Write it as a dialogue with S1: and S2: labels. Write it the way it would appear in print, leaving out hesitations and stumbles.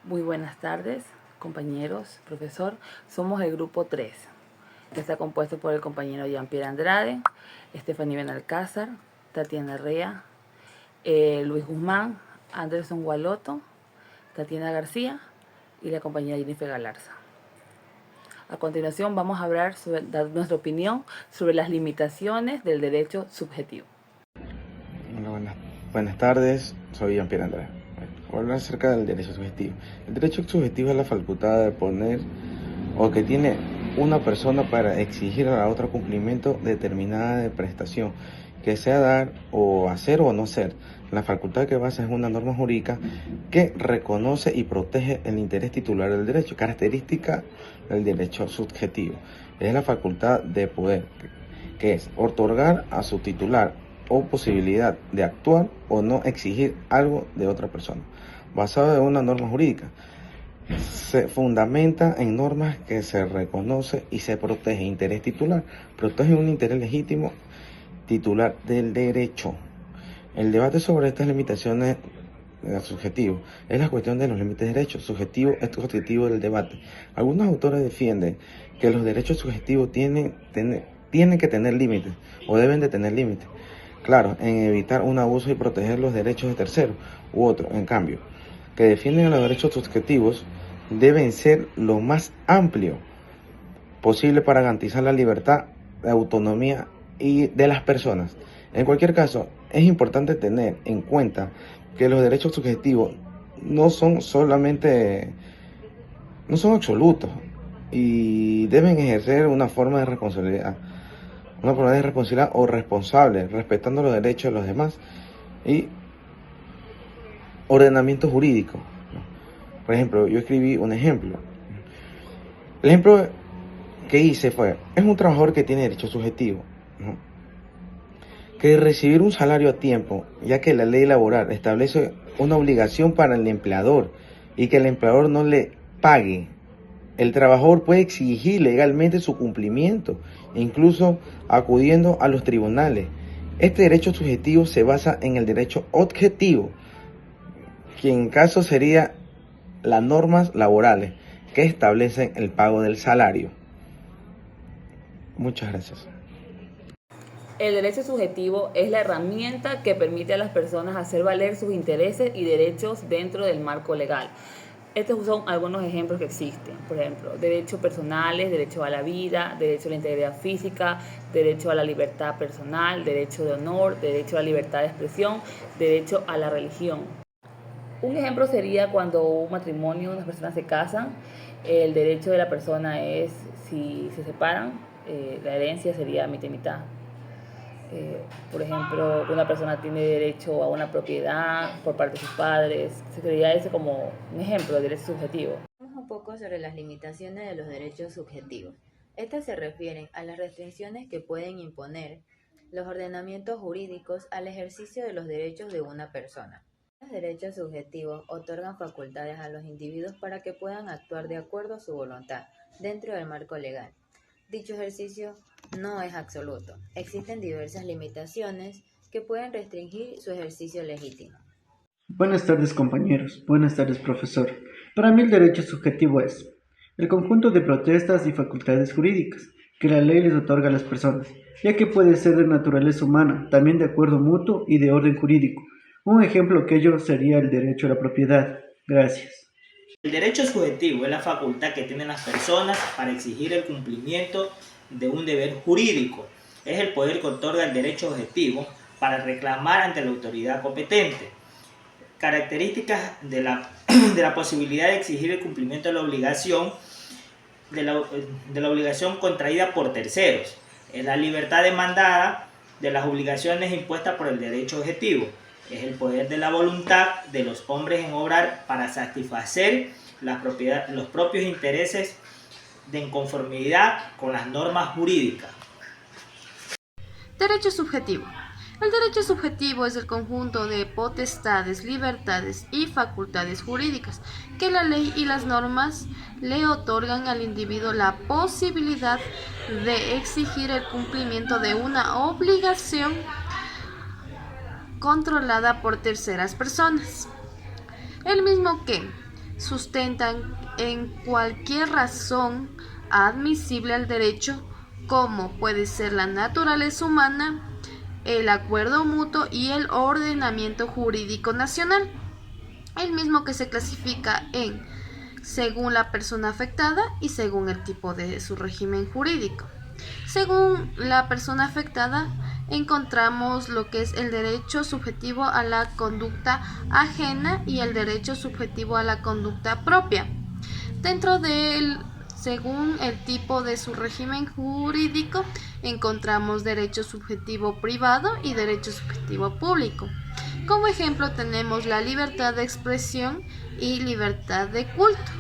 S1: Muy buenas tardes, compañeros, profesor. Somos el grupo 3, que está compuesto por el compañero Jean-Pierre Andrade, Estefanía Benalcázar, Tatiana Rea, Luis Guzmán, Anderson Gualoto, Tatiana García y la compañera Jennifer Galarza. A continuación vamos a dar nuestra opinión sobre las limitaciones del derecho subjetivo.
S2: Hola, buenas tardes, soy Jean-Pierre Andrade. Voy a hablar acerca del derecho subjetivo. El derecho subjetivo es la facultad de poner o que tiene una persona para exigir a la otra cumplimiento determinada de prestación, que sea dar o hacer o no hacer. La facultad que basa en una norma jurídica que reconoce y protege el interés titular del derecho, característica del derecho subjetivo. Es la facultad de poder, que es otorgar a su titular o posibilidad de actuar o no exigir algo de otra persona, basado en una norma jurídica. Se fundamenta en normas que se reconoce y se protege interés titular, protege un interés legítimo titular del derecho. El debate sobre estas limitaciones subjetivo es la cuestión de los límites de derechos. Subjetivo es objetivo del debate. Algunos autores defienden que los derechos subjetivos tienen que tener límites o deben de tener límites. Claro, en evitar un abuso y proteger los derechos de terceros u otros, en cambio, que defienden los derechos subjetivos deben ser lo más amplio posible para garantizar la libertad, la autonomía y de las personas. En cualquier caso, es importante tener en cuenta que los derechos subjetivos no son absolutos y deben ejercer una forma de responsabilidad o responsable, respetando los derechos de los demás y ordenamiento jurídico. Por ejemplo, yo escribí un ejemplo. El ejemplo que hice es un trabajador que tiene derecho subjetivo, ¿no? Que recibir un salario a tiempo, ya que la ley laboral establece una obligación para el empleador y que el empleador no le pague. El trabajador puede exigir legalmente su cumplimiento, incluso acudiendo a los tribunales. Este derecho subjetivo se basa en el derecho objetivo, que en caso sería las normas laborales que establecen el pago del salario. Muchas gracias.
S1: El derecho subjetivo es la herramienta que permite a las personas hacer valer sus intereses y derechos dentro del marco legal. Estos son algunos ejemplos que existen. Por ejemplo, derechos personales, derecho a la vida, derecho a la integridad física, derecho a la libertad personal, derecho de honor, derecho a la libertad de expresión, derecho a la religión. Un ejemplo sería cuando un matrimonio, unas personas se casan, el derecho de la persona es, si se separan, la herencia sería mitad y mitad. Por ejemplo, una persona tiene derecho a una propiedad por parte de sus padres. Sería ese como un ejemplo de derecho subjetivo.
S3: Hablamos un poco sobre las limitaciones de los derechos subjetivos. Estas se refieren a las restricciones que pueden imponer los ordenamientos jurídicos al ejercicio de los derechos de una persona. Los derechos subjetivos otorgan facultades a los individuos para que puedan actuar de acuerdo a su voluntad dentro del marco legal. Dicho ejercicio no es absoluto. Existen diversas limitaciones que pueden restringir su ejercicio legítimo.
S4: Buenas tardes, compañeros. Buenas tardes, profesor. Para mí el derecho subjetivo es el conjunto de protestas y facultades jurídicas que la ley les otorga a las personas, ya que puede ser de naturaleza humana, también de acuerdo mutuo y de orden jurídico. Un ejemplo que ello sería el derecho a la propiedad. Gracias.
S5: El derecho subjetivo es la facultad que tienen las personas para exigir el cumplimiento de un deber jurídico. Es el poder que otorga el derecho objetivo para reclamar ante la autoridad competente. Características de la posibilidad de exigir el cumplimiento de la obligación, de la obligación contraída por terceros. Es la libertad demandada de las obligaciones impuestas por el derecho objetivo. Es el poder de la voluntad de los hombres en obrar para satisfacer los propios intereses en conformidad con las normas jurídicas.
S6: Derecho subjetivo. El derecho subjetivo es el conjunto de potestades, libertades y facultades jurídicas que la ley y las normas le otorgan al individuo la posibilidad de exigir el cumplimiento de una obligación controlada por terceras personas. El mismo que sustentan en cualquier razón admisible al derecho, como puede ser la naturaleza humana, el acuerdo mutuo y el ordenamiento jurídico nacional, el mismo que se clasifica según la persona afectada y según el tipo de su régimen jurídico. Según la persona afectada, encontramos lo que es el derecho subjetivo a la conducta ajena y el derecho subjetivo a la conducta propia. Según el tipo de su régimen jurídico, encontramos derecho subjetivo privado y derecho subjetivo público. Como ejemplo tenemos la libertad de expresión y libertad de culto.